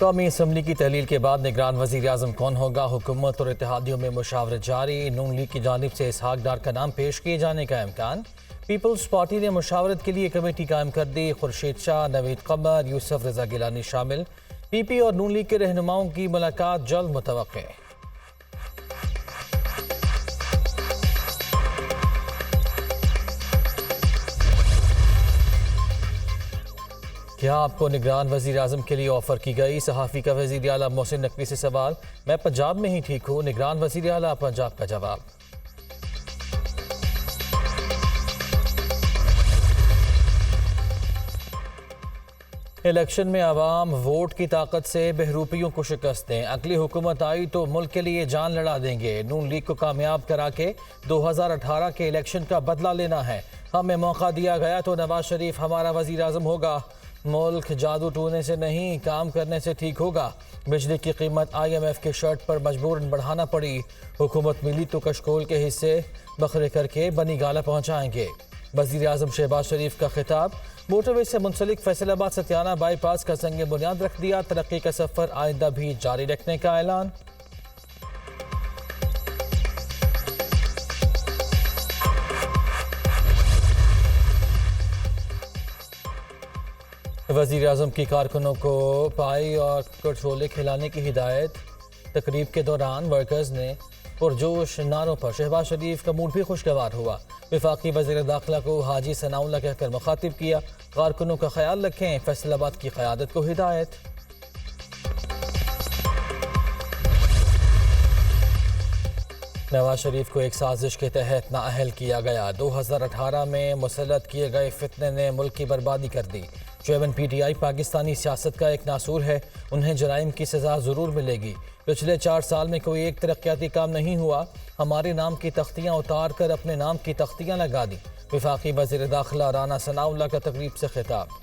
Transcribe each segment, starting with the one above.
قومی اسمبلی کی تحلیل کے بعد نگران وزیر اعظم کون ہوگا؟ حکومت اور اتحادیوں میں مشاورت جاری۔ نون لیگ کی جانب سے اسحاق ڈار کا نام پیش کیے جانے کا امکان۔ پیپلز پارٹی نے مشاورت کے لیے کمیٹی قائم کر دی۔ خورشید شاہ، نوید قمر، یوسف رضا گیلانی شامل۔ پی پی اور نون لیگ کے رہنماؤں کی ملاقات جلد متوقع۔ کیا آپ کو نگران وزیر اعظم کے لیے آفر کی گئی؟ صحافی کا وزیر اعلیٰ محسن نقوی سے سوال۔ میں پنجاب میں ہی ٹھیک ہوں، نگران وزیر اعلیٰ پنجاب کا جواب۔ الیکشن میں عوام ووٹ کی طاقت سے بہروپیوں کو شکست دیں۔ اگلی حکومت آئی تو ملک کے لیے جان لڑا دیں گے۔ نون لیگ کو کامیاب کرا کے 2018 کے الیکشن کا بدلہ لینا ہے۔ ہمیں موقع دیا گیا تو نواز شریف ہمارا وزیر اعظم ہوگا۔ ملک جادو ٹونے سے نہیں، کام کرنے سے ٹھیک ہوگا۔ بجلی کی قیمت IMF کے شرط پر مجبوراً بڑھانا پڑی۔ حکومت ملی تو کشکول کے حصے بکھرے کر کے بنی گالہ پہنچائیں گے۔ وزیر اعظم شہباز شریف کا خطاب۔ موٹر وے سے منسلک فیصل آباد ستیانہ بائی پاس کا سنگ بنیاد رکھ دیا۔ ترقی کا سفر آئندہ بھی جاری رکھنے کا اعلان۔ وزیر اعظم کی کارکنوں کو پائی اور کٹرولے کھلانے کی ہدایت۔ تقریب کے دوران ورکرز نے پرجوش نعروں پر شہباز شریف کا موڈ بھی خوشگوار ہوا۔ وفاقی وزیر داخلہ کو حاجی ثناء اللہ کہہ کر مخاطب کیا۔ کارکنوں کا خیال رکھیں، فیصل آباد کی قیادت کو ہدایت۔ نواز شریف کو ایک سازش کے تحت نااہل کیا گیا۔ 2018 میں مسلط کیے گئے فتنے نے ملک کی بربادی کر دی۔ چیئرمین PTI پاکستانی سیاست کا ایک ناصور ہے، انہیں جرائم کی سزا ضرور ملے گی۔ پچھلے 4 سال میں کوئی ایک ترقیاتی کام نہیں ہوا، ہمارے نام کی تختیاں اتار کر اپنے نام کی تختیاں لگا دی۔ وفاقی وزیر داخلہ رانا ثناء اللہ کا تقریب سے خطاب۔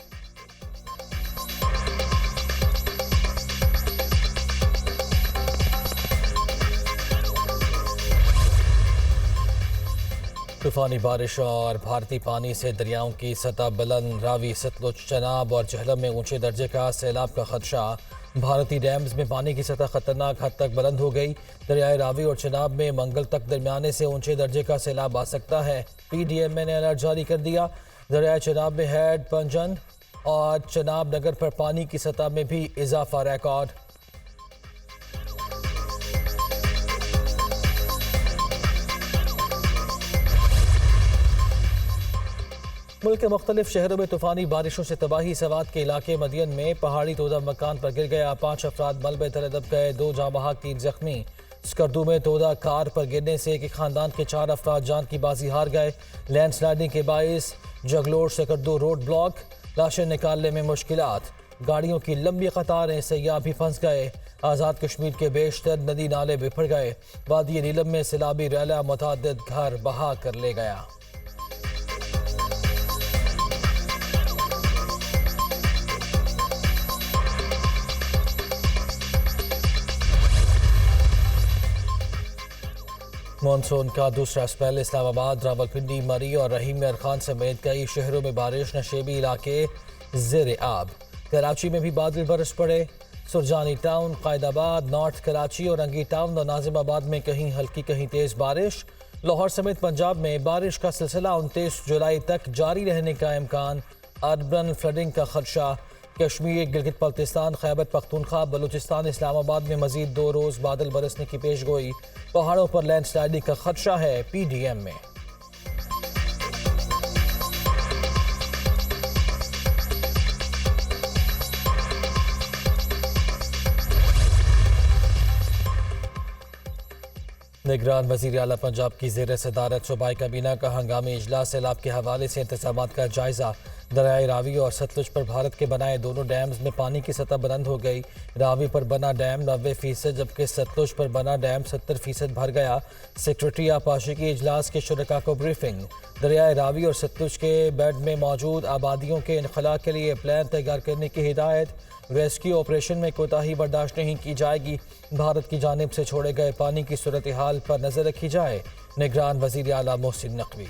طوفانی بارش اور بھارتی پانی سے دریاؤں کی سطح بلند۔ راوی، ستلج، چناب اور جہلم میں اونچے درجے کا سیلاب کا خدشہ۔ بھارتی ڈیمز میں پانی کی سطح خطرناک حد تک بلند ہو گئی۔ دریائے راوی اور چناب میں منگل تک درمیانے سے اونچے درجے کا سیلاب آ سکتا ہے۔ PDMA نے الرٹ جاری کر دیا۔ دریائے چناب میں ہیڈ پنجن اور چناب نگر پر پانی کی سطح میں بھی اضافہ ریکارڈ۔ ملک کے مختلف شہروں میں طوفانی بارشوں سے تباہی۔ سوات کے علاقے مدین میں پہاڑی تودہ مکان پر گر گیا، 5 افراد ملبے تلے دب گئے، 2 جاں بحق 3 زخمی۔ سکردو میں تودہ کار پر گرنے سے ایک خاندان کے 4 افراد جان کی بازی ہار گئے۔ لینڈ سلائیڈنگ کے باعث جگلوڑ سکردو روڈ بلاک، لاشیں نکالنے میں مشکلات، گاڑیوں کی لمبی قطاریں، سیاح بھی پھنس گئے۔ آزاد کشمیر کے بیشتر ندی نالے بپھر گئے۔ وادی نیلم میں سیلابی ریلا متعدد گھر بہا کر لے گیا۔ مانسون کا دوسرا اسپیل۔ اسلام آباد، راولپنڈی، مری اور رحیم یار خان سمیت کئی شہروں میں بارش، نشیبی علاقے زیر آب۔ کراچی میں بھی بادل برس پڑے۔ سرجانی ٹاؤن، قائد آباد، نارتھ کراچی اور رنگی ٹاؤن اور ناظم آباد میں کہیں ہلکی کہیں تیز بارش۔ لاہور سمیت پنجاب میں بارش کا سلسلہ 29 جولائی تک جاری رہنے کا امکان۔ اربن فلڈنگ کا خدشہ۔ کشمیر، گلگت بلتستان، خیبر پختونخوا، بلوچستان، اسلام آباد میں مزید 2 روز بادل برسنے کی پیش گوئی۔ پہاڑوں پر لینڈ سلائیڈنگ کا خدشہ ہے۔ PDM میں نگران وزیر اعلیٰ پنجاب کی زیر صدارت صوبائی کابینہ کا ہنگامی اجلاس۔ سیلاب کے حوالے سے انتظامات کا جائزہ۔ دریائے راوی اور ستلج پر بھارت کے بنائے دونوں ڈیمز میں پانی کی سطح بلند ہو گئی۔ راوی پر بنا ڈیم 90% جبکہ ستلج پر بنا ڈیم 70% بھر گیا۔ سیکریٹری آبپاشی کی اجلاس کے شرکاء کو بریفنگ۔ دریائے راوی اور ستلج کے بیڈ میں موجود آبادیوں کے انخلاء کے لیے پلان تیار کرنے کی ہدایت۔ ریسکیو آپریشن میں کوتاہی برداشت نہیں کی جائے گی۔ بھارت کی جانب سے چھوڑے گئے پانی کی صورتحال پر نظر رکھی جائے۔ نگران وزیر اعلیٰ محسن نقوی۔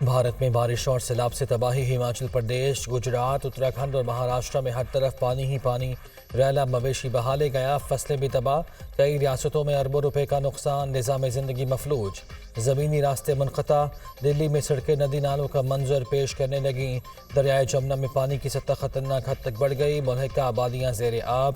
بھارت میں بارش اور سیلاب سے تباہی، ہماچل پردیش، گجرات، اتراکھنڈ اور مہاراشٹر میں ہر طرف پانی ہی پانی، ریلا مویشی بہا لے گیا، فصلیں بھی تباہ، کئی ریاستوں میں اربوں روپے کا نقصان، نظام زندگی مفلوج، زمینی راستے منقطع، دلی میں سڑکیں ندی نالوں کا منظر پیش کرنے لگیں، دریائے جمنا میں پانی کی سطح خطرناک حد تک بڑھ گئی، ملحقہ آبادیاں زیر آب۔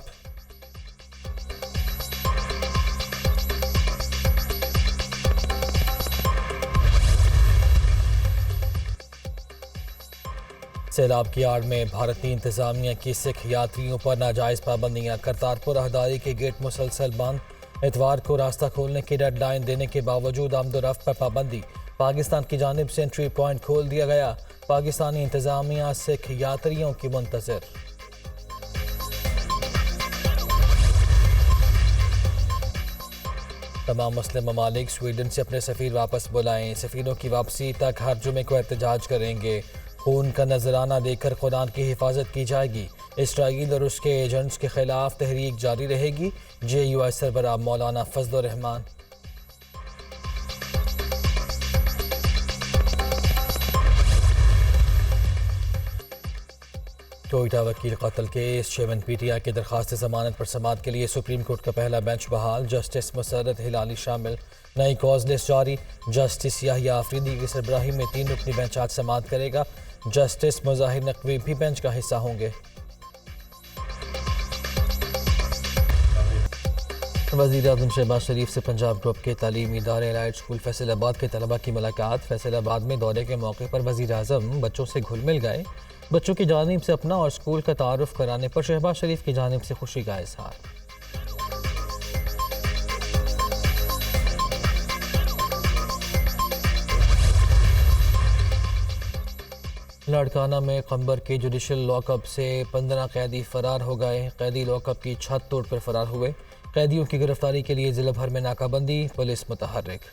سیلاب کی آڑ میں بھارتی انتظامیہ کی سکھ یاتریوں پر ناجائز پابندیاں، کرتارپور راہداری کے گیٹ مسلسل بند، اتوار کو راستہ کھولنے کی ڈیڈ لائن دینے کے باوجود آمد و رفت پر پابندی، پاکستان کی جانب سے انٹری پوائنٹ کھول دیا گیا، پاکستانی انتظامیہ سکھ یاتریوں کی منتظر۔ تمام مسلم ممالک سویڈن سے اپنے سفیر واپس بلائیں، سفیروں کی واپسی تک ہر جمعے کو احتجاج کریں گے، خون کا نذرانہ دے کر قرآن کی حفاظت کی جائے گی، اسرائیل اور اس کے ایجنٹس کے خلاف تحریک جاری رہے گی، JUI سربراہ مولانا فضل الرحمان۔ کوئٹہ وکیل قتل کیس، چیئرمین PTI کی درخواست ضمانت پر سماعت کے لیے سپریم کورٹ کا پہلا بینچ بحال، جسٹس مسرت ہلالی شامل، نئی کاز لسٹ جاری، جسٹس یحییٰ آفریدی کی سربراہی میں 3 رکنی بینچ آج سماعت کرے گا، جسٹس مظاہر نقوی بھی بینچ کا حصہ ہوں گے۔ وزیر اعظم شہباز شریف سے پنجاب گروپ کے تعلیمی ادارے الائٹ اسکول فیصل آباد کے طلباء کی ملاقات، فیصل آباد میں دورے کے موقع پر وزیر اعظم بچوں سے گھل مل گئے، بچوں کی جانب سے اپنا اور اسکول کا تعارف کرانے پر شہباز شریف کی جانب سے خوشی کا اظہار۔ لاڑکانہ میں قمبر کے جوڈیشل لاک اپ سے 15 قیدی فرار ہو گئے، قیدی لاک اپ کی چھت توڑ کر فرار ہوئے، قیدیوں کی گرفتاری کے لیے ضلع بھر میں ناکہ بندی، پولیس متحرک۔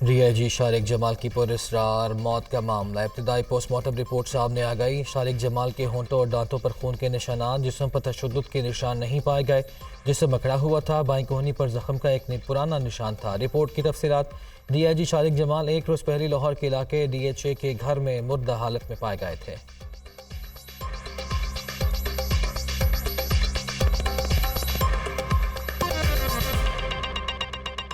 DIG شارق جمال کی پراسرار موت کا معاملہ، ابتدائی پوسٹ مارٹم رپورٹ سامنے آ گئی، شارق جمال کے ہونٹوں اور دانتوں پر خون کے نشانات، جسم پر تشدد کے نشان نہیں پائے گئے، جسم اکڑا ہوا تھا، بائیں کوہنی پر زخم کا ایک پرانا نشان تھا۔ رپورٹ کی تفصیلات، DIG شارق جمال ایک روز پہلے لاہور کے علاقے DHA کے گھر میں مردہ حالت میں پائے گئے تھے۔